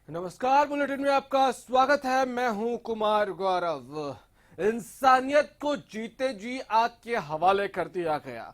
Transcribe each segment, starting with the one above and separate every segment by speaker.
Speaker 1: नमस्कार, बुलेटिन में आपका स्वागत है। मैं हूं कुमार गौरव। इंसानियत को जीते जी आग के हवाले कर दिया गया।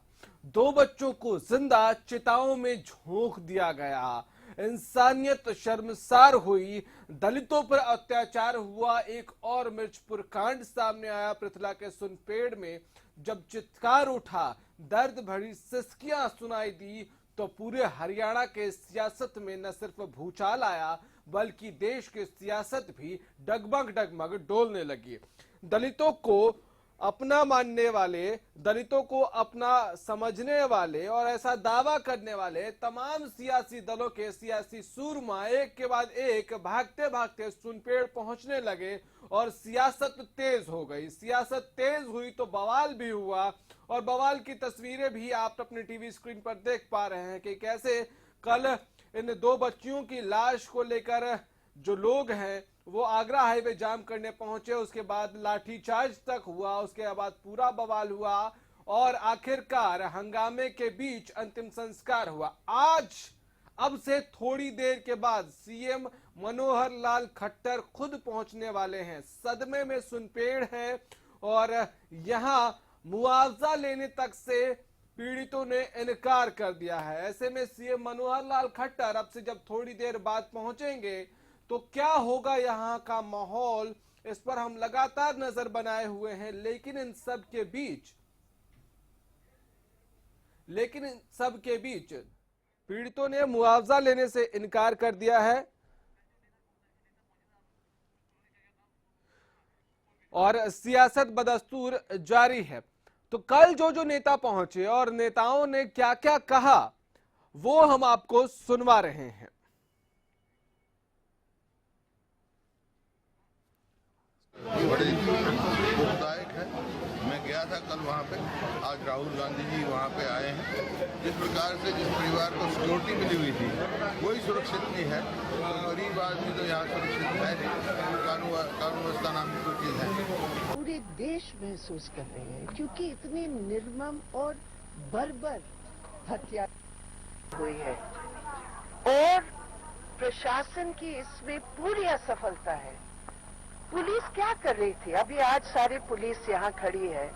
Speaker 1: 2 बच्चों को जिंदा चिताओं में झोंक दिया गया। इंसानियत शर्मसार हुई। दलितों पर अत्याचार हुआ। एक और मिर्चपुर कांड सामने आया पृथला के सुनपेड़ में। जब चित्कार उठा, दर्द भरी सिसकियां सुनाई दी तो पूरे हरियाणा के सियासत में न सिर्फ भूचाल आया बल्कि देश की सियासत भी डगमग डोलने लगी। दलितों को अपना मानने वाले, दलितों को अपना समझने वाले और ऐसा दावा करने वाले तमाम सियासी दलों के सियासी सूरमा एक के बाद एक भागते भागते सुनपेड़ पहुंचने लगे और सियासत तेज हो गई। सियासत तेज हुई तो बवाल भी हुआ और बवाल की तस्वीरें भी आप अपने टीवी स्क्रीन पर देख पा रहे हैं कि कैसे कल इन 2 बच्चियों की लाश को लेकर जो लोग हैं वो आगरा हाईवे जाम करने पहुंचे। उसके बाद लाठीचार्ज तक हुआ, उसके बाद पूरा बवाल हुआ और आखिरकार हंगामे के बीच अंतिम संस्कार हुआ। आज अब से थोड़ी देर के बाद सीएम मनोहर लाल खट्टर खुद पहुंचने वाले हैं। सदमे में सुनपेड़ है और यहां मुआवजा लेने तक से पीड़ितों ने इनकार कर दिया है। ऐसे में सीएम मनोहर लाल खट्टर अब से जब थोड़ी देर बाद पहुंचेंगे तो क्या होगा यहाँ का माहौल, इस पर हम लगातार नजर बनाए हुए हैं। लेकिन इन सब के बीच पीड़ितों ने मुआवजा लेने से इनकार कर दिया है और सियासत बदस्तूर जारी है। तो कल जो नेता पहुंचे और नेताओं ने क्या क्या कहा वो हम आपको सुनवा रहे हैं।
Speaker 2: बड़ी दुखदायक है। मैं गया था कल वहाँ पे, आज राहुल गांधी जी वहाँ पे आए हैं। जिस प्रकार से जिस परिवार को सिक्योरिटी मिली हुई थी वही सुरक्षित नहीं है, तो गरीब आदमी तो यहाँ सुरक्षित है नहीं। कानून व्यवस्था नाम की कोई चीज है।
Speaker 3: पूरे देश महसूस कर रहे हैं क्योंकि इतनी निर्मम और बर्बर हत्या हुई है और प्रशासन की इसमें पूरी असफलता है। पुलिस क्या कर रही थी? अभी आज सारे पुलिस यहाँ खड़ी है।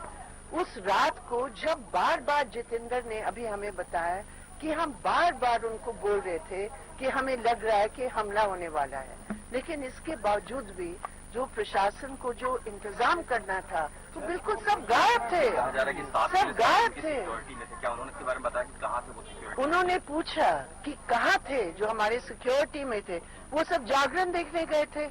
Speaker 3: उस रात को जब बार बार जितेंद्र ने अभी हमें बताया कि हम बार बार उनको बोल रहे थे कि हमें लग रहा है कि हमला होने वाला है, लेकिन इसके बावजूद भी जो प्रशासन को जो इंतजाम करना था तो बिल्कुल सब गायब थे। सब गायब थे।
Speaker 4: क्या उन्होंने इसके बारे में बताया कि कहाँ थे वो सिक्योरिटी?
Speaker 3: उन्होंने पूछा कि कहाँ थे जो हमारे सिक्योरिटी में थे। वो सब जागरण देखने गए थे,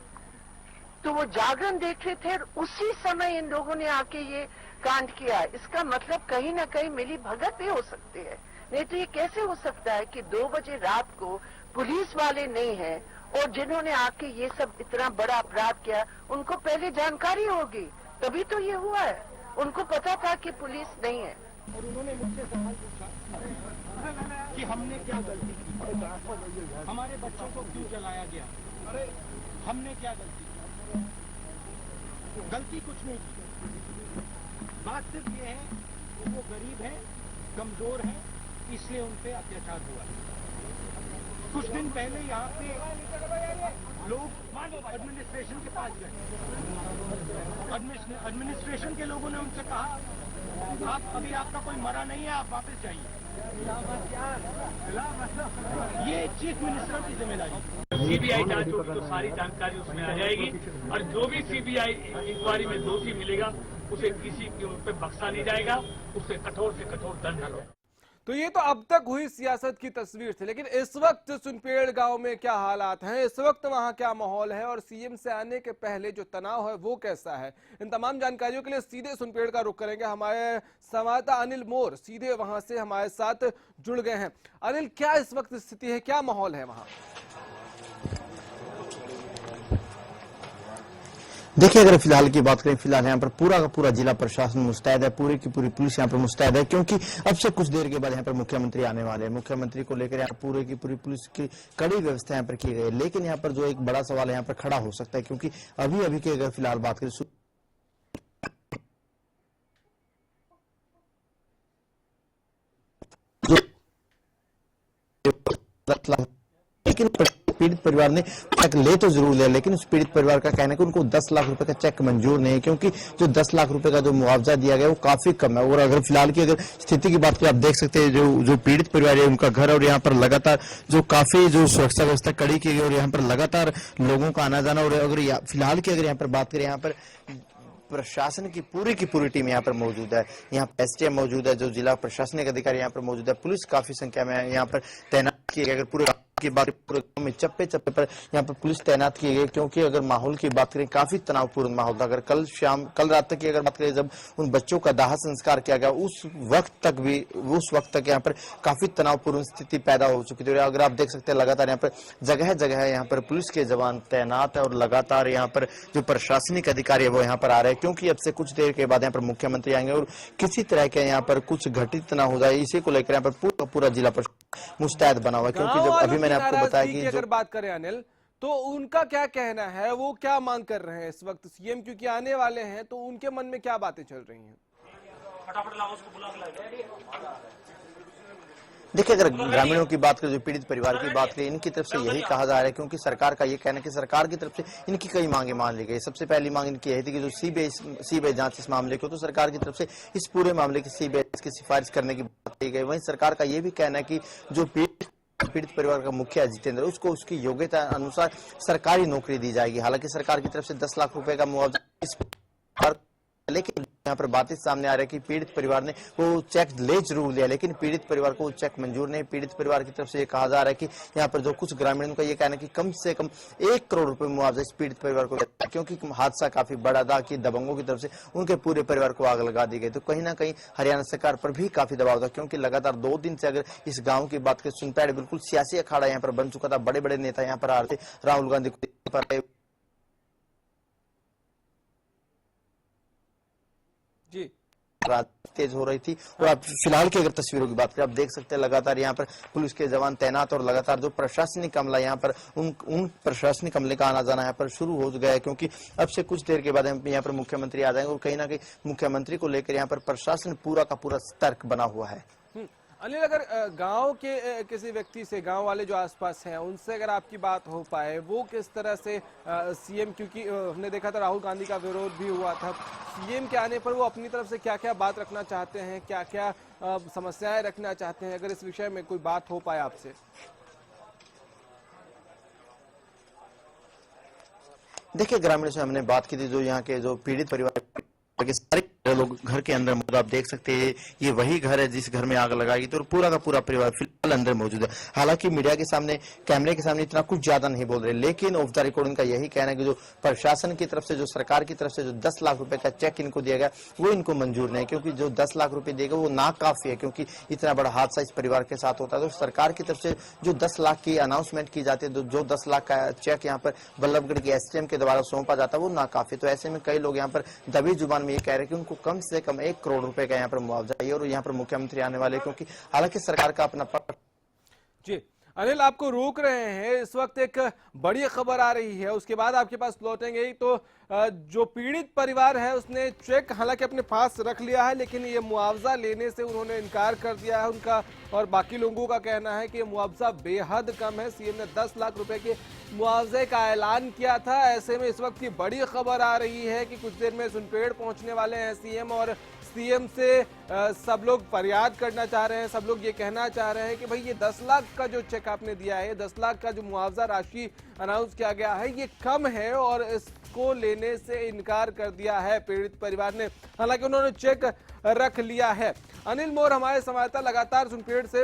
Speaker 3: तो वो जागरण देख रहे थे और उसी समय इन लोगों ने आके ये कांड किया। इसका मतलब कहीं ना कहीं मिली भगत भी हो सकती है। नहीं तो ये कैसे हो सकता है कि 2 बजे रात को पुलिस वाले नहीं है और जिन्होंने आके ये सब इतना बड़ा अपराध किया उनको पहले जानकारी होगी, तभी तो ये हुआ है। उनको पता था कि पुलिस नहीं है।
Speaker 5: और उन्होंने मुझसे सवाल पूछा कि हमने क्या गलती की, हमारे बच्चों को क्यों जलाया गया, अरे हमने क्या गलती की? गलती कुछ नहीं की। बात सिर्फ ये है कि वो गरीब है, कमजोर है, इसलिए उन पे अत्याचार हुआ। कुछ दिन पहले यहाँ पे लोग एडमिनिस्ट्रेशन के पास गए। एडमिनिस्ट्रेशन के लोगों ने उनसे कहा आप अभी आपका कोई मरा नहीं है, आप वापस जाइए। ये चीफ मिनिस्टर की जिम्मेदारी।
Speaker 6: सीबीआई जांच होगी तो सारी जानकारी उसमें आ जाएगी और जो भी सीबीआई इंक्वायरी में दोषी मिलेगा उसे किसी के उन पर बख्शा नहीं जाएगा, उसे कठोर से कठोर दंड होगा।
Speaker 1: तो ये तो अब तक हुई सियासत की तस्वीर थी, लेकिन इस वक्त सुनपेड़ गांव में क्या हालात हैं, इस वक्त वहां क्या माहौल है और सीएम से आने के पहले जो तनाव है वो कैसा है, इन तमाम जानकारियों के लिए सीधे सुनपेड़ का रुख करेंगे। हमारे संवाददाता अनिल मोर सीधे वहां से हमारे साथ जुड़ गए हैं। अनिल, क्या इस वक्त स्थिति है, क्या माहौल है वहां?
Speaker 7: देखिए, अगर फिलहाल की बात करें, फिलहाल यहाँ पर पूरा का पूरा जिला प्रशासन मुस्तैद है, पूरी की पूरी पुलिस यहाँ पर मुस्तैद है, क्योंकि अब से कुछ देर के बाद यहाँ पर मुख्यमंत्री आने वाले हैं। मुख्यमंत्री को लेकर यहाँ पूरे की पूरी पुलिस की कड़ी व्यवस्था यहाँ पर की गई है। लेकिन यहाँ पर जो एक बड़ा सवाल यहाँ पर खड़ा हो सकता है, क्योंकि अभी अभी की अगर फिलहाल बात करें, लेकिन पीड़ित परिवार ने चेक ले तो जरूर लिया, लेकिन उस पीड़ित परिवार का कहना है कि उनको 10 लाख रुपए का चेक मंजूर नहीं है, क्योंकि जो 10 लाख रुपए का जो मुआवजा दिया गया वो काफी कम है। और अगर फिलहाल की अगर स्थिति की बात करें, आप देख सकते हैं जो पीड़ित परिवार है उनका घर, और यहाँ पर लगातार जो काफी जो सुरक्षा व्यवस्था कड़ी की गई, और यहाँ पर लगातार लोगों का आना जाना। और अगर फिलहाल की अगर यहाँ पर बात करें, यहाँ पर प्रशासन की पूरी टीम यहाँ पर मौजूद है। यहाँ पर एसटीएम मौजूद है, जो जिला प्रशासनिक अधिकारी यहाँ पर मौजूद है, पुलिस काफी संख्या में यहाँ पर तैनात की गई। अगर पूरे की बात पूरे गांव में चप्पे चप्पे पर यहाँ पर पुलिस तैनात की गई, क्योंकि अगर माहौल की बात करें, काफी तनावपूर्ण माहौल था। अगर कल रात तक की अगर बात करें, जब उन बच्चों का दाह संस्कार किया गया, उस वक्त तक यहाँ पर काफी तनावपूर्ण स्थिति पैदा हो चुकी थी। अगर आप देख सकते हैं, लगातार यहाँ पर जगह जगह यहाँ पर पुलिस के जवान तैनात है, और लगातार यहाँ पर जो प्रशासनिक अधिकारी है वो यहाँ पर आ रहे हैं, क्योंकि अब से कुछ देर के बाद यहाँ पर मुख्यमंत्री आएंगे, और किसी तरह के यहाँ पर कुछ घटित ना हो जाए, इसी को लेकर यहाँ पर पूरा जिला मुस्तैद बना हुआ है। क्योंकि जब अभी मैंने आपको बताया कि
Speaker 1: अगर बात करें अनिल, तो उनका क्या कहना है, वो क्या मांग कर रहे हैं इस वक्त? सीएम क्योंकि आने वाले हैं, तो उनके मन में क्या बातें चल रही हैं?
Speaker 7: देखिए, अगर ग्रामीणों की बात करें, जो पीड़ित परिवार की बात करें, इनकी तरफ से यही कहा जा रहा है, क्योंकि सरकार का ये कहना है कि सरकार की तरफ से इनकी कई मांगे मान ली गई। सबसे पहली मांग इनकी यही थी कि जो सीबीआई जांच इस मामले की हो, तो सरकार की तरफ से इस पूरे मामले की सीबीआई की सिफारिश करने की बात की गई। वहीं सरकार का ये भी कहना है कि जो पीड़ित परिवार का मुखिया जितेंद्र, उसको उसकी योग्यता अनुसार सरकारी नौकरी दी जाएगी। हालांकि सरकार की तरफ से 10 लाख रुपए का मुआवजा, लेकिन यहाँ पर बातें सामने आ रही है कि पीड़ित परिवार ने वो चेक ले जरूर लिया, लेकिन पीड़ित परिवार को वो चेक मंजूर नहीं। पीड़ित परिवार की तरफ से ये कहा जा रहा है कि यहाँ पर जो कुछ ग्रामीणों का ये कहना है कि कम से कम 1 करोड़ रुपए मुआवजा इस पीड़ित परिवार को, क्योंकि हादसा काफी बड़ा था कि दबंगों की तरफ से उनके पूरे परिवार को आग लगा दी गई। तो कहीं ना कहीं हरियाणा सरकार पर भी काफी दबाव था, क्योंकि लगातार 2 दिन से अगर इस गाँव की बात करें, सुनपैड बिल्कुल सियासी अखाड़ा यहाँ पर बन चुका था। बड़े बड़े नेता यहाँ पर आ रहे थे, राहुल गांधी को
Speaker 1: जी
Speaker 7: तेज हो रही थी। और आप फिलहाल की अगर तस्वीरों की बात करें, आप देख सकते हैं लगातार यहाँ पर पुलिस के जवान तैनात, और लगातार जो प्रशासनिक अमला यहाँ पर उन प्रशासनिक अमले का आना जाना यहाँ पर शुरू हो गया है, क्योंकि अब से कुछ देर के बाद यहाँ पर मुख्यमंत्री आ जाएंगे, और कहीं ना कहीं मुख्यमंत्री को लेकर यहाँ पर प्रशासन पूरा का पूरा सतर्क बना हुआ है।
Speaker 1: अनिल, अगर गांव के किसी व्यक्ति से, गांव वाले जो आसपास हैं, उनसे अगर आपकी बात हो पाए, वो किस तरह से सीएम, क्योंकि हमने देखा था राहुल गांधी का विरोध भी हुआ था, सीएम के आने पर वो अपनी तरफ से क्या क्या बात रखना चाहते हैं, क्या क्या समस्याएं रखना चाहते हैं, अगर इस विषय में कोई बात हो पाए आपसे?
Speaker 7: देखिए, ग्रामीणों से हमने बात की थी, जो यहाँ के जो पीड़ित परिवार के सारे लोग घर के अंदर मौजूद, आप देख सकते हैं ये वही घर है जिस घर में आग लगाई, तो पूरा का पूरा परिवार फिलहाल अंदर मौजूद है। हालांकि मीडिया के सामने, कैमरे के सामने इतना कुछ ज्यादा नहीं बोल रहे, लेकिन ऑफ द रिकॉर्ड इनका यही कहना है कि जो प्रशासन की तरफ से, जो सरकार की तरफ से जो 10 लाख रुपए का चेक इनको दिया गया, वो इनको मंजूर नहीं, क्योंकि जो 10 लाख रुपए दिए गए वो नाकाफी है, क्योंकि इतना बड़ा हादसा इस परिवार के साथ होता है। तो सरकार की तरफ से जो 10 लाख की अनाउंसमेंट की जाती है, जो 10 लाख का चेक यहाँ पर बल्लभगढ़ की एसटीएम के द्वारा सौंपा जाता है, वो नाकाफी। तो ऐसे में कई लोग यहाँ पर दबी जुबान में ये कह रहे हैं कि उनको कम से कम 1 करोड़ रुपए का यहाँ पर मुआवजा चाहिए, और यहाँ पर मुख्यमंत्री आने वाले, क्योंकि हालांकि सरकार का अपना
Speaker 1: जी अनिल, आपको रोक रहे हैं, इस वक्त एक बड़ी खबर आ रही है, उसके बाद आपके पास लौटेंगे। तो जो पीड़ित परिवार है उसने चेक हालांकि अपने पास रख लिया है, लेकिन ये मुआवजा लेने से उन्होंने इनकार कर दिया है उनका, और बाकी लोगों का कहना है कि ये मुआवजा बेहद कम है। सीएम ने 10 लाख रुपए के मुआवजे का ऐलान किया था। ऐसे में इस वक्त की बड़ी खबर आ रही है कि कुछ देर में सुनपेड़ पहुंचने वाले हैं सीएम, और सीएम से सब लोग फरियाद करना चाह रहे हैं, सब लोग ये कहना चाह रहे हैं कि भाई ये 10 लाख का जो चेक आपने दिया है, 10 लाख का जो मुआवजा राशि अनाउंस किया गया है, ये कम है, और इसको लेने से इनकार कर दिया है पीड़ित परिवार ने। हालांकि उन्होंने चेक रख लिया है। अनिल मोर हमारे संवाददाता लगातार सुनपेड़ से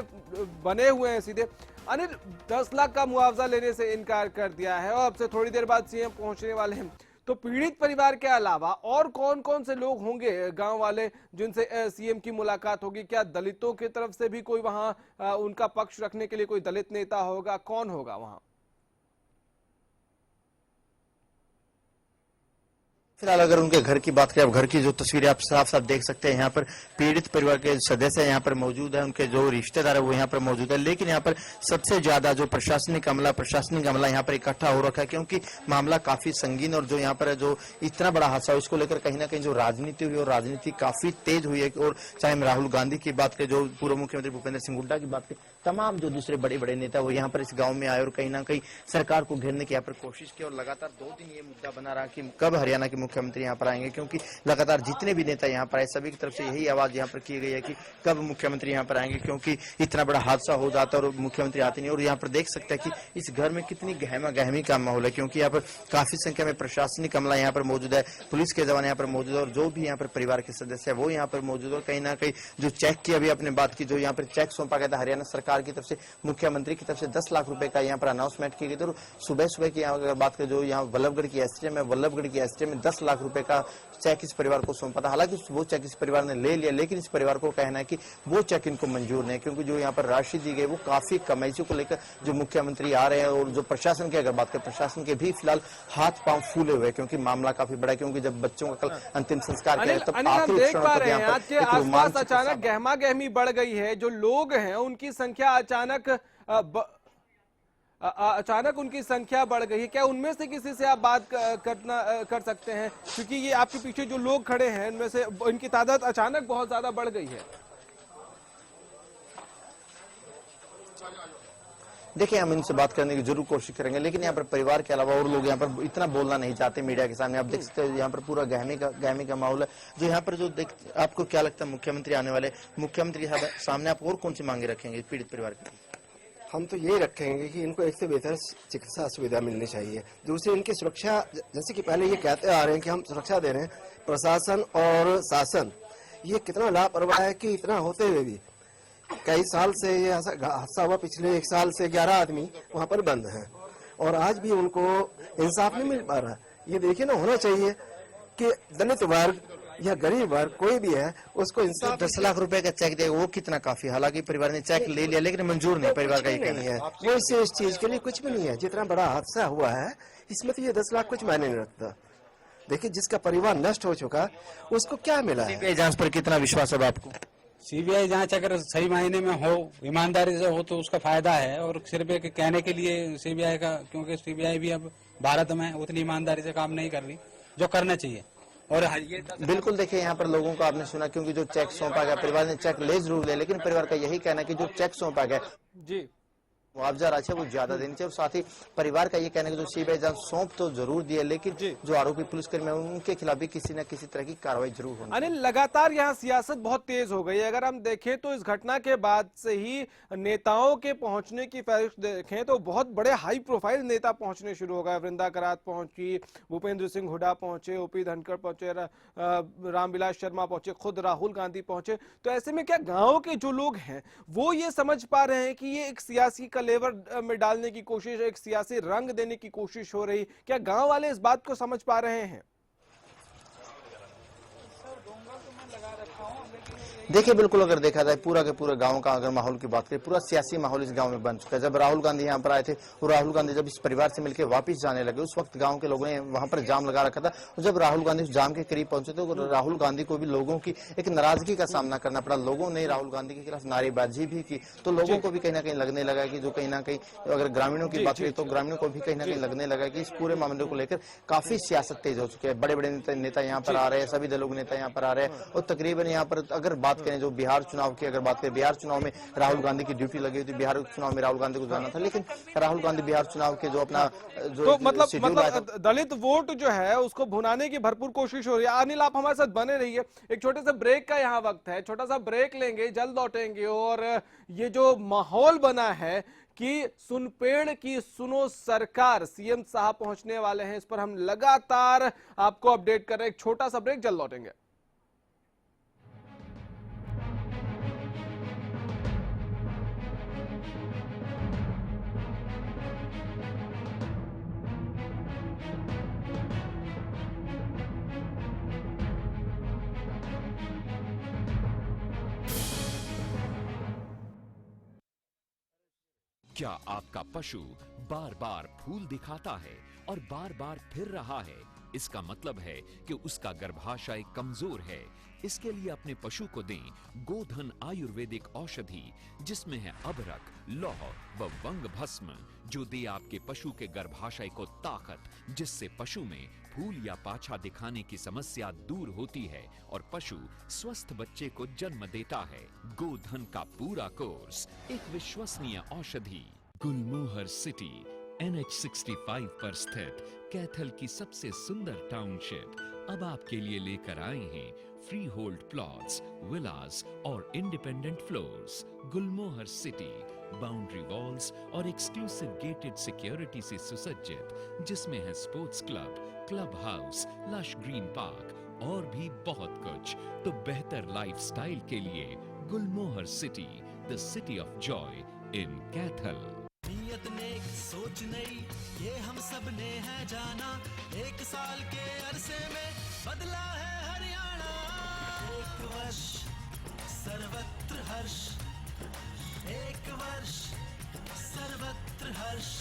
Speaker 1: बने हुए हैं सीधे। अनिल, 10 लाख का मुआवजा लेने से इनकार कर दिया है, और अब से थोड़ी देर बाद सीएम पहुंचने वाले हैं। तो पीड़ित परिवार के अलावा और कौन कौन से लोग होंगे गांव वाले जिनसे सीएम की मुलाकात होगी? क्या दलितों की तरफ से भी कोई वहां उनका पक्ष रखने के लिए कोई दलित नेता होगा? कौन होगा वहां?
Speaker 7: फिलहाल अगर उनके घर की बात करें, अब घर की जो तस्वीरें आप साफ साफ देख सकते हैं, यहाँ पर पीड़ित परिवार के सदस्य यहाँ पर मौजूद है, उनके जो रिश्तेदार है वो यहाँ पर मौजूद है, लेकिन यहाँ पर सबसे ज्यादा जो प्रशासनिक अमला यहाँ पर इकट्ठा हो रखा है, क्योंकि मामला काफी संगीन और जो यहाँ पर जो इतना बड़ा हादसा उसको लेकर कहीं ना कहीं जो राजनीति हुई और राजनीति काफी तेज हुई है। और चाहे हम राहुल गांधी की बात करें, जो पूर्व मुख्यमंत्री भूपेंद्र सिंह हुड्डा की बात करें, तमाम जो दूसरे बड़े बड़े नेता वो यहाँ पर इस गांव में आए और कहीं ना कहीं सरकार को घेरने की यहाँ पर कोशिश की। और लगातार 2 दिन ये मुद्दा बना रहा कि कब हरियाणा के मुख्यमंत्री यहाँ पर आएंगे, क्योंकि लगातार जितने भी नेता यहाँ पर आए सभी की तरफ से यही आवाज यहाँ पर की गई है कि कब मुख्यमंत्री यहाँ पर आएंगे, क्योंकि इतना बड़ा हादसा हो जाता है और मुख्यमंत्री आते नहीं। और यहाँ पर देख सकते हैं कि इस घर में कितनी गहमा गहमी का माहौल है, क्योंकि यहाँ पर काफी संख्या में प्रशासनिक अमला यहाँ पर मौजूद है, पुलिस के जवान यहाँ पर मौजूद है और जो भी यहाँ पर परिवार के सदस्य है वो यहाँ पर मौजूद है। और कहीं ना कहीं जो चेक की अभी आपने बात की, जो यहाँ पर चेक सौंपा गया था हरियाणा सरकार की तरफ से, मुख्यमंत्री की तरफ से 10 लाख रुपए का यहाँ पर अनाउंसमेंट की गई थी। और सुबह सुबह की अगर बात करें, जो यहाँ वल्लभगढ़ की एसटीएम है, वल्लभगढ़ की एसटीएम में 10 लाख रुपए का चेक इस परिवार को सौंपा था। हालांकि वो चेक इस परिवार ने ले लिया, लेकिन इस परिवार को कहना है कि वो चेक इनको मंजूर नहीं, क्योंकि जो यहाँ पर राशि दी गई वो काफी कम है। इसी को लेकर जो मुख्यमंत्री आ रहे हैं और जो प्रशासन की अगर बात करें, प्रशासन के भी फिलहाल हाथ पांव फूले हुए, क्योंकि मामला काफी बड़ा है। क्योंकि जब बच्चों का कल अंतिम संस्कार किया तब
Speaker 1: हम देख पा रहे हैं आज के आसपास अचानक गहमा गहमी बढ़ गई है। जो लोग हैं उनकी संख्या अचानक उनकी संख्या बढ़ गई है। क्या उनमें से किसी से आप बात कर सकते हैं, क्योंकि ये आपके पीछे जो लोग खड़े हैं उनमें से इनकी तादाद अचानक बहुत ज्यादा बढ़ गई है?
Speaker 7: देखिए, हम इनसे बात करने की जरूर कोशिश करेंगे, लेकिन यहाँ पर परिवार के अलावा और लोग यहाँ पर इतना बोलना नहीं चाहते मीडिया के सामने। आप देख सकते हैं यहाँ पर पूरा गहमी का माहौल है। जो यहाँ पर जो आपको क्या लगता है, मुख्यमंत्री आने वाले, मुख्यमंत्री के सामने आप और कौन सी मांगे रखेंगे पीड़ित परिवार की?
Speaker 8: हम तो ये रखेंगे कि इनको एक से बेहतर चिकित्सा सुविधा मिलनी चाहिए। दूसरी, इनकी सुरक्षा, जैसे कि पहले ये कहते आ रहे हैं कि हम सुरक्षा दे रहे हैं, प्रशासन और शासन ये कितना लापरवाह है कि इतना होते हुए भी कई साल से ये हादसा हुआ। पिछले 1 साल से 11 आदमी वहां पर बंद हैं और आज भी उनको इंसाफ नहीं मिल पा रहा। ये देखिए ना, होना चाहिए कि दलित वर्ग या गरीब वर्ग कोई भी है उसको इंसाफ।
Speaker 7: 10 लाख रुपए का चेक देगा वो कितना काफी, हालांकि परिवार ने चेक ले लिया लेकिन मंजूर नहीं, परिवार का ये कहना है।
Speaker 8: वो इस चीज के लिए कुछ भी नहीं है। जितना बड़ा हादसा हुआ है इसमें तो ये 10 लाख कुछ मायने नहीं रखता। देखिए, जिसका परिवार नष्ट हो चुका उसको क्या मिला है?
Speaker 7: सीबीआई जांच पर कितना विश्वास है आपको?
Speaker 9: सीबीआई जांच अगर सही मायने में हो, ईमानदारी से हो तो उसका फायदा है। और सिर्फ एक कहने के लिए सीबीआई का, क्योंकि सीबीआई भी अब भारत में उतनी ईमानदारी से काम नहीं कर रही जो करना चाहिए। और ये
Speaker 7: बिल्कुल, देखिए यहाँ पर लोगों को आपने सुना, क्योंकि जो चेक सौंपा गया, परिवार ने चेक ले जरूर लिया, लेकिन परिवार का यही कहना है कि जो चेक सौंपा गया
Speaker 1: जी
Speaker 7: मुआवजा राशि वो ज्यादा देनी चाहिए। और साथ ही परिवार का ये कहना है कि जो सीबीआई जांच सौंप तो जरूर दिए, लेकिन जो आरोपी पुलिसकर्मी है उनके खिलाफ भी किसी न किसी तरह की कार्रवाई जरूर होनी।
Speaker 1: अनिल, लगातार यहाँ सियासत बहुत तेज हो गई है। अगर हम देखें तो इस घटना के बाद से ही नेताओं के पहुंचने की फहरिस्त देखें तो बहुत बड़े हाई प्रोफाइल नेता पहुंचने शुरू हो गए। वृंदा करात पहुंची, भूपेंद्र सिंह हुड्डा पहुंचे, ओपी धनखड़ पहुंचे, रामविलास शर्मा पहुंचे, खुद राहुल गांधी पहुंचे। तो ऐसे में क्या गाँव के जो लोग हैं वो ये समझ पा रहे हैं कि ये एक सियासी लेवर में डालने की कोशिश, एक सियासी रंग देने की कोशिश हो रही? क्या गांव वाले इस बात को समझ पा रहे हैं?
Speaker 7: देखिए, बिल्कुल अगर देखा जाए पूरा के पूरा गांव का अगर माहौल की बात करें, पूरा सियासी माहौल इस गांव में बन चुका है। जब राहुल गांधी यहां पर आए थे और राहुल गांधी जब इस परिवार से मिलकर वापस जाने लगे, उस वक्त गांव के लोगों ने वहां पर जाम लगा रखा था। और जब राहुल गांधी उस जाम के करीब पहुंचे तो राहुल गांधी को भी लोगों की एक नाराजगी का सामना करना पड़ा। लोगों ने राहुल गांधी के खिलाफ नारेबाजी भी की, तो लोगों को भी कहीं ना कहीं लगने लगा कि जो कहीं ना कहीं, अगर ग्रामीणों की बात करें तो ग्रामीणों को भी कहीं ना कहीं लगने लगा कि इस पूरे मामले को लेकर काफी सियासत तेज हो चुकी है। बड़े बड़े नेता यहाँ पर आ रहे हैं, सभी दलों के नेता यहाँ पर आ रहे हैं। और तकरीबन यहाँ पर अगर बात करें जो बिहार चुनाव की अगर बात करें, बिहार चुनाव में राहुल गांधी की ड्यूटी लगी थी, बिहार चुनाव में राहुल गांधी को जाना था, लेकिन राहुल गांधी बिहार चुनाव के जो अपना जो
Speaker 1: तो मतलब दलित वोट जो है उसको भुनाने की भरपूर कोशिश हो रही है। अनिल, आप हमारे साथ बने रहिए, एक छोटे से ब्रेक का यहाँ वक्त है, छोटा सा ब्रेक लेंगे, जल्द लौटेंगे। और ये जो माहौल बना है कि सुनपेड़ की सुनो सरकार, सीएम साहब पहुंचने वाले हैं, इस पर हम लगातार आपको अपडेट कर रहे हैं। एक छोटा सा ब्रेक, जल्द लौटेंगे।
Speaker 10: क्या आपका पशु बार बार फूल दिखाता है और बार बार फिर रहा है? इसका मतलब है कि उसका गर्भाशय कमजोर है। इसके लिए अपने पशु को दें गोधन आयुर्वेदिक औषधि, जिसमें है अबरक, लौह व वंग भस्म, जो दे आपके पशु के गर्भाशय को ताकत, जिससे पशु में फूल या पाछा दिखाने की समस्या दूर होती है और पशु स्वस्थ बच्चे को जन्म देता है। गोधन का पूरा कोर्स, एक विश्वसनीय औषधि। गुलमोहर सिटी NH65 पर स्थित कैथल की सबसे सुंदर टाउनशिप अब आपके लिए लेकर आए हैं फ्री होल्ड प्लॉट्स, विलास और independent floors. Gulmohar city boundary walls और एक्सक्लूसिव गेटेड सिक्योरिटी से सुसज्जित, जिसमें है sports club, club house, lush green park और भी बहुत कुछ। तो बेहतर लाइफस्टाइल के लिए Gulmohar city, the city of joy in Kaithal.
Speaker 11: नियत नेक सोच नई, ये हम सब ने है जाना। 1 साल के अरसे में बदला है हरियाणा। 1 वर्ष सर्वत्र हर्ष, 1 वर्ष सर्वत्र हर्ष।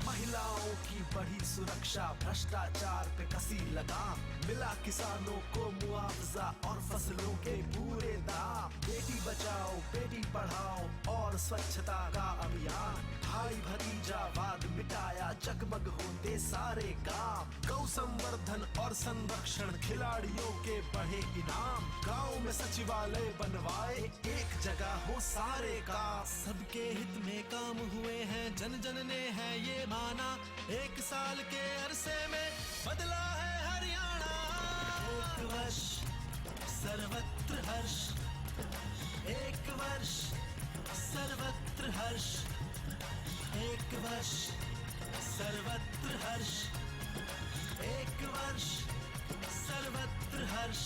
Speaker 11: महिलाओं की बढ़ी सुरक्षा, भ्रष्टाचार पे कसी लगाम। मिला किसानों को मुआवजा और फसलों के पूरे दाम। बेटी बचाओ बेटी पढ़ाओ और स्वच्छता का अभियान। भाई भतीजावाद मिटाया, जगमग होते सारे काम। गौ संवर्धन और संरक्षण, खिलाड़ियों के बढ़े इनाम। गांव में सचिवालय बनवाए, एक जगह हो सारे काम। सबके हित में काम हुए हैं, जन जन ने है ये माना। 1 साल के अरसे में बदला है हरियाणा। 1 वर्ष सर्वत्र हर्ष, 1 वर्ष सर्वत्र हर्ष, 1 वर्ष सर्वत्र हर्ष, 1 वर्ष सर्वत्र हर्ष।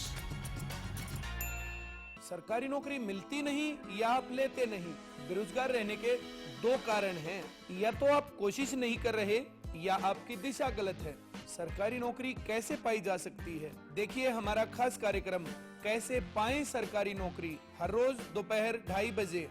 Speaker 12: सरकारी नौकरी मिलती नहीं या आप लेते नहीं, बेरोजगार रहने के 2 कारण हैं। या तो आप कोशिश नहीं कर रहे या आपकी दिशा गलत है। सरकारी नौकरी कैसे पाई जा सकती है, देखिए हमारा खास कार्यक्रम कैसे पाएं सरकारी नौकरी, हर रोज दोपहर 2:30 बजे।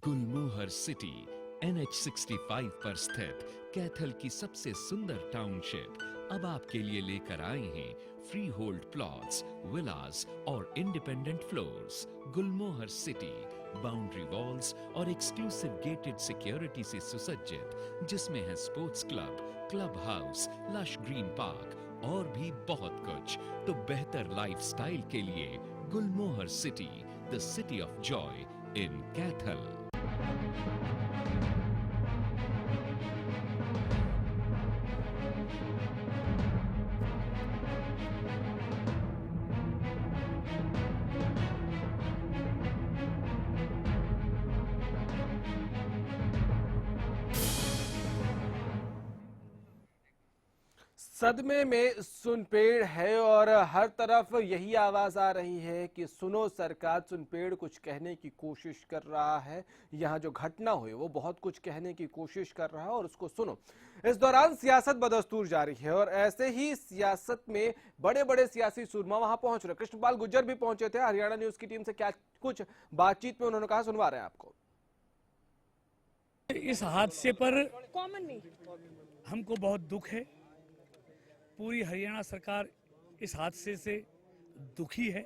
Speaker 10: गुलमोहर सिटी NH65 पर स्थित कैथल की सबसे सुंदर टाउनशिप अब आपके लिए लेकर आए हैं फ्री होल्ड प्लॉट्स, विलास और independent floors. Gulmohar city boundary walls और एक्सक्लूसिव गेटेड सिक्योरिटी से सुसज्जित, जिसमें है sports club, club house, lush green park और भी बहुत कुछ। तो बेहतर लाइफस्टाइल के लिए Gulmohar city, the city of joy in Kaithal.
Speaker 1: सदमे में सुनपेड़ है और हर तरफ यही आवाज आ रही है कि सुनो सरकार, सुनपेड़ कुछ कहने की कोशिश कर रहा है। यहाँ जो घटना हुई वो बहुत कुछ कहने की कोशिश कर रहा है और उसको सुनो। इस दौरान सियासत बदस्तूर जारी है और ऐसे ही सियासत में बड़े बड़े सियासी सुरमा वहां पहुंच रहे। कृष्णपाल गुर्जर भी पहुंचे थे हरियाणा न्यूज की टीम से। क्या कुछ बातचीत में उन्होंने कहा, सुनवा रहे हैं आपको।
Speaker 6: इस हादसे पर हमको बहुत दुख है। पूरी हरियाणा सरकार इस हादसे से दुखी है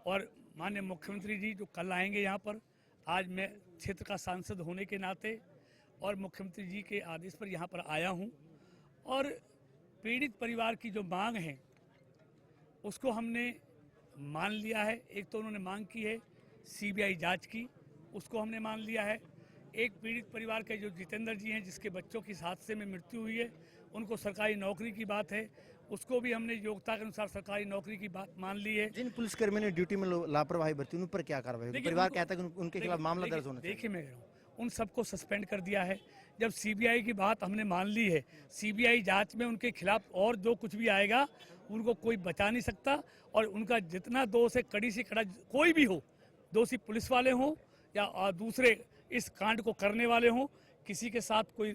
Speaker 6: और माननीय मुख्यमंत्री जी जो कल आएंगे यहाँ पर, आज मैं क्षेत्र का सांसद होने के नाते और मुख्यमंत्री जी के आदेश पर यहाँ पर आया हूँ और पीड़ित परिवार की जो मांग है उसको हमने मान लिया है। एक तो उन्होंने मांग की है CBI जांच की, उसको हमने मान लिया है। एक पीड़ित परिवार के जो जितेंद्र जी हैं जिसके बच्चों की इस हादसे में मृत्यु हुई है, उनको सरकारी नौकरी की बात है, उसको भी हमने योग्यता के अनुसार सरकारी नौकरी की बात मान ली है।
Speaker 7: जिन पुलिसकर्मियों ने ड्यूटी में लापरवाही बरती उन पर क्या कार्रवाई होगी? परिवार कहता है कि उनके खिलाफ मामला दर्ज होना चाहिए।
Speaker 6: देखिए मैं कह रहा हूँ उन सबको सस्पेंड कर दिया है। जब CBI की बात हमने मान ली है, CBI जांच में उनके खिलाफ और जो कुछ भी आएगा उनको कोई बचा नहीं सकता और उनका जितना दोष है कड़ी से कड़ा कोई भी हो, दोषी पुलिस वाले हों या दूसरे इस कांड को करने वाले हों, किसी के साथ कोई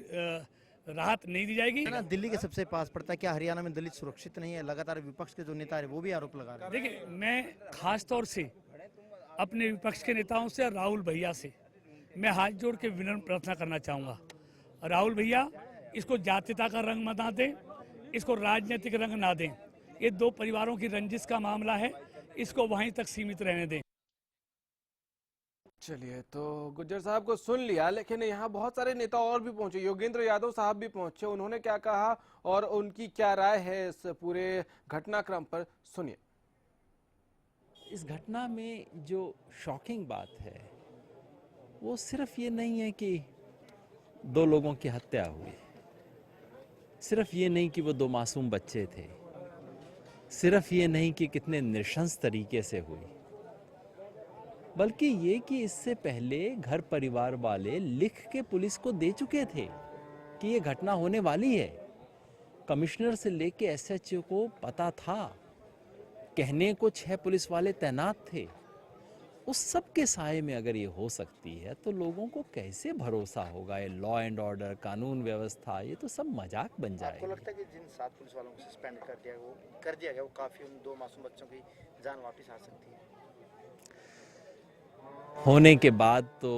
Speaker 6: राहत नहीं दी जाएगी।
Speaker 7: दिल्ली के सबसे पास पड़ता है, क्या हरियाणा में दलित सुरक्षित नहीं है? लगातार विपक्ष के जो नेता है वो भी आरोप लगा रहे हैं।
Speaker 6: देखिए मैं खास तौर से अपने विपक्ष के नेताओं से और राहुल भैया से मैं हाथ जोड़ के विनम्र प्रार्थना करना चाहूँगा, राहुल भैया इसको जातीयता का रंग मत दें, इसको राजनीतिक रंग ना दें। ये दो परिवारों की रंजिश का मामला है, इसको वहीं तक सीमित रहने दें।
Speaker 1: चलिए, तो गुज्जर साहब को सुन लिया, लेकिन यहाँ बहुत सारे नेता और भी पहुंचे। योगेंद्र यादव साहब भी पहुंचे, उन्होंने क्या कहा और उनकी क्या राय है इस पूरे घटनाक्रम पर, सुनिए।
Speaker 13: इस घटना में जो शॉकिंग बात है वो सिर्फ ये नहीं है कि दो लोगों की हत्या हुई, सिर्फ ये नहीं कि वो दो मासूम बच्चे थे, सिर्फ ये नहीं कि कितने नृशंस तरीके से हुई, बल्कि ये कि इससे पहले घर परिवार वाले लिख के पुलिस को दे चुके थे कि ये घटना होने वाली है। कमिश्नर से लेके एसएचओ को पता था, कहने को 6 पुलिस वाले तैनात थे। उस सब के साए में अगर ये हो सकती है तो लोगों को कैसे भरोसा होगा? ये लॉ एंड ऑर्डर, कानून व्यवस्था, ये तो सब मजाक बन जाएगा।
Speaker 14: आपको लगता है कि जिन 7 पुलिस वालों को सस्पेंड कर दिया गया वो काफी उन 2 मासूम बच्चों की जान वापस आ सकती है?
Speaker 13: होने के बाद तो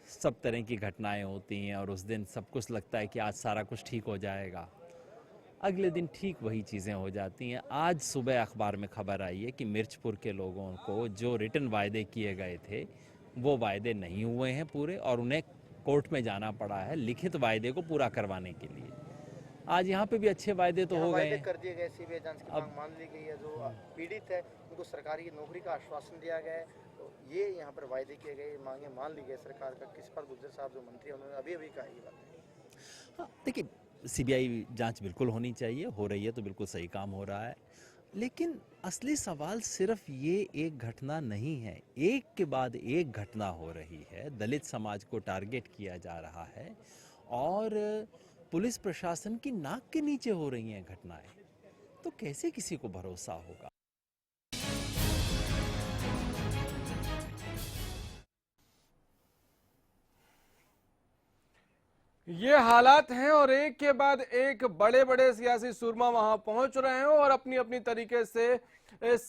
Speaker 13: सब तरह की घटनाएं होती हैं और उस दिन सब कुछ लगता है कि आज सारा कुछ ठीक हो जाएगा, अगले दिन ठीक वही चीज़ें हो जाती हैं। आज सुबह अखबार में खबर आई है कि मिर्चपुर के लोगों को जो रिटर्न वायदे किए गए थे वो वायदे नहीं हुए हैं पूरे और उन्हें कोर्ट में जाना पड़ा है लिखित वायदे को पूरा करवाने के लिए। आज यहाँ पे भी अच्छे वायदे तो हो गए,
Speaker 14: कर दिए गए, सीबीआई जांच की मांग मान ली गई है, जो पीड़ित है उनको सरकारी नौकरी का आश्वासन दिया गया है, तो ये यहाँ पर वायदे किए गए, मांगे मान ली गई सरकार का। किस पर गुज्जर साहब जो मंत्री है उन्होंने अभी कहा ये बात?
Speaker 13: हाँ, देखिए सीबीआई जांच बिल्कुल होनी चाहिए, हो रही है तो बिल्कुल सही काम हो रहा है, लेकिन असली सवाल सिर्फ ये एक घटना नहीं है, एक के बाद एक घटना हो रही है, दलित समाज को टारगेट किया जा रहा है और पुलिस प्रशासन की नाक के नीचे हो रही हैं घटनाएं, तो कैसे किसी को भरोसा होगा?
Speaker 1: ये हालात हैं और एक के बाद एक बड़े बड़े सियासी सुरमा वहां पहुंच रहे हैं और अपनी अपनी तरीके से इस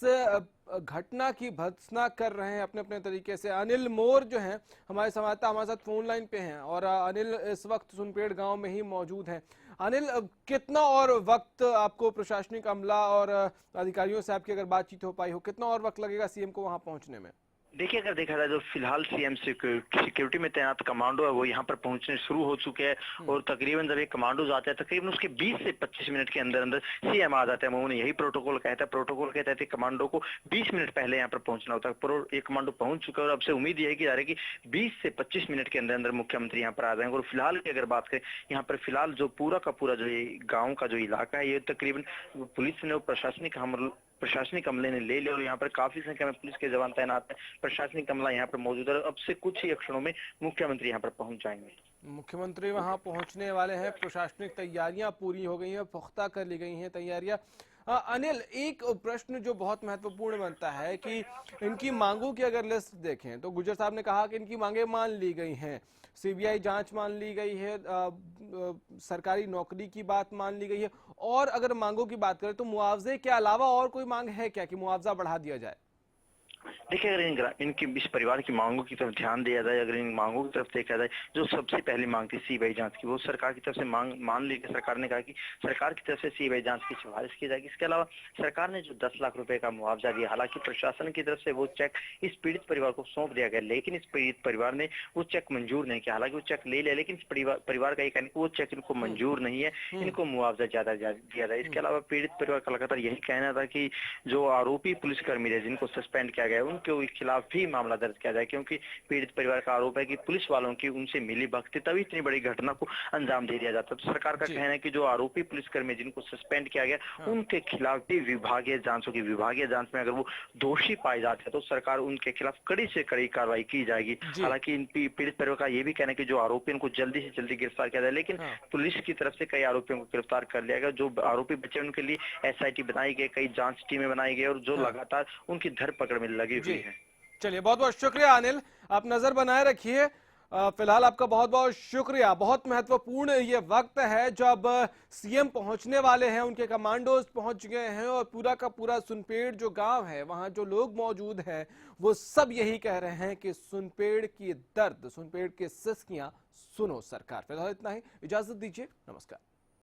Speaker 1: घटना की भर्त्सना कर रहे हैं अपने अपने तरीके से। अनिल मोर जो हैं हमारे संवाददाता हमारे साथ फोन लाइन पे हैं और अनिल इस वक्त सुनपेड़ गांव में ही मौजूद हैं। अनिल, कितना और वक्त आपको प्रशासनिक अमला और अधिकारियों से आपकी अगर बातचीत हो पाई हो, कितना और वक्त लगेगा सीएम को वहां पहुंचने में?
Speaker 4: देखिए, अगर देखा जाए तो फिलहाल सीएम सिक्योरिटी में तैनात कमांडो है वो यहाँ पर पहुंचने शुरू हो चुके हैं और तकरीबन जब एक कमांडो जाता है तकरीबन उसके 20 से 25 मिनट के अंदर अंदर सीएम आ जाता है। उन्होंने यही प्रोटोकॉल कहता है, प्रोटोकॉल कहता है कि कमांडो को 20 मिनट पहले यहाँ पर पहुंचना होता है। एक कमांडो पहुंच चुका है और अब से उम्मीद यही की जा रही है कि 20 से 25 मिनट के अंदर अंदर मुख्यमंत्री यहाँ पर आ जाएंगे। और फिलहाल की अगर बात करें यहाँ पर फिलहाल जो पूरा का पूरा जो ये गाँव का जो इलाका है ये तकरीबन पुलिस ने प्रशासनिक अमले ने ले लिया और यहाँ पर काफी संख्या में पुलिस के जवान तैनात है, प्रशासनिक अमला यहाँ पर मौजूद है। अब से कुछ ही क्षणों में मुख्यमंत्री यहाँ पर पहुंच जाएंगे।
Speaker 1: मुख्यमंत्री वहां पहुंचने वाले हैं, प्रशासनिक तैयारियां पूरी हो गई हैं, पुख्ता कर ली गई हैं तैयारियां। अनिल, एक प्रश्न जो बहुत महत्वपूर्ण बनता है कि इनकी मांगों की अगर लिस्ट देखें तो गुज्जर साहब ने कहा कि इनकी मांगे मान ली गई हैं, सीबीआई जांच मान ली गई है, सरकारी नौकरी की बात मान ली गई है, और अगर मांगों की बात करें तो मुआवजे के अलावा और कोई मांग है क्या कि मुआवजा बढ़ा दिया जाए?
Speaker 4: देखिए, अगर इनकी इस परिवार की मांगों की तरफ ध्यान दिया जाए, अगर इन मांगों की तरफ देखा जाए, जो सबसे पहली मांग थी सीबीआई जांच की, वो सरकार की तरफ से मांग मान ली। सरकार ने कहा कि सरकार की तरफ से सीबीआई जांच की सिफारिश की जाएगी। इसके अलावा सरकार ने जो 10 लाख रुपए का मुआवजा दिया, हालांकि प्रशासन की तरफ से वो चेक इस पीड़ित परिवार को सौंप दिया गया, लेकिन इस पीड़ित परिवार ने वो चेक मंजूर नहीं किया। हालांकि वो चेक ले लिया, लेकिन इस परिवार का ये कहना कि वो चेक इनको मंजूर नहीं है, इनको मुआवजा ज्यादा दिया जाए। इसके अलावा पीड़ित परिवार का लगातार यही कहना था कि जो आरोपी पुलिसकर्मी थे जिनको सस्पेंड किया गया उनके खिलाफ भी मामला दर्ज किया जाए, क्योंकि पीड़ित परिवार का आरोप है कि पुलिस वालों की उनसे मिली भगती तभी इतनी बड़ी घटना को अंजाम दे दिया जाता। तो सरकार का कहना है कि जो आरोपी पुलिसकर्मी जिनको सस्पेंड किया गया उनके खिलाफ भी विभागीय जांच होगी। विभागीय जांच में अगर वो दोषी पाए जाते हैं तो सरकार उनके खिलाफ कड़ी से कड़ी कार्रवाई की जाएगी। हालांकि इन पीड़ित परिवार का ये भी कहना है कि जो आरोपी उनको जल्दी से जल्दी गिरफ्तार किया जाए, लेकिन पुलिस की तरफ से कई आरोपियों को गिरफ्तार कर लिया गया। जो आरोपी बचे उनके लिए SIT बनाई गई, कई जांच टीमें बनाई गई और जो लगातार उनकी धरपकड़ में लगी हुई है।
Speaker 1: चलिए, बहुत बहुत शुक्रिया अनिल, आप नजर बनाए रखिए। फिलहाल आपका बहुत बहुत शुक्रिया। बहुत महत्वपूर्ण ये वक्त है जब सीएम पहुंचने वाले हैं, उनके कमांडोज पहुंच गए हैं और पूरा का पूरा सुनपेड़ जो गांव है वहां जो लोग मौजूद हैं वो सब यही कह रहे हैं कि सुनपेड़ की दर्द, सुनपेड़ की सिसकियां सुनो सरकार। फिलहाल इतना ही, इजाजत दीजिए, नमस्कार।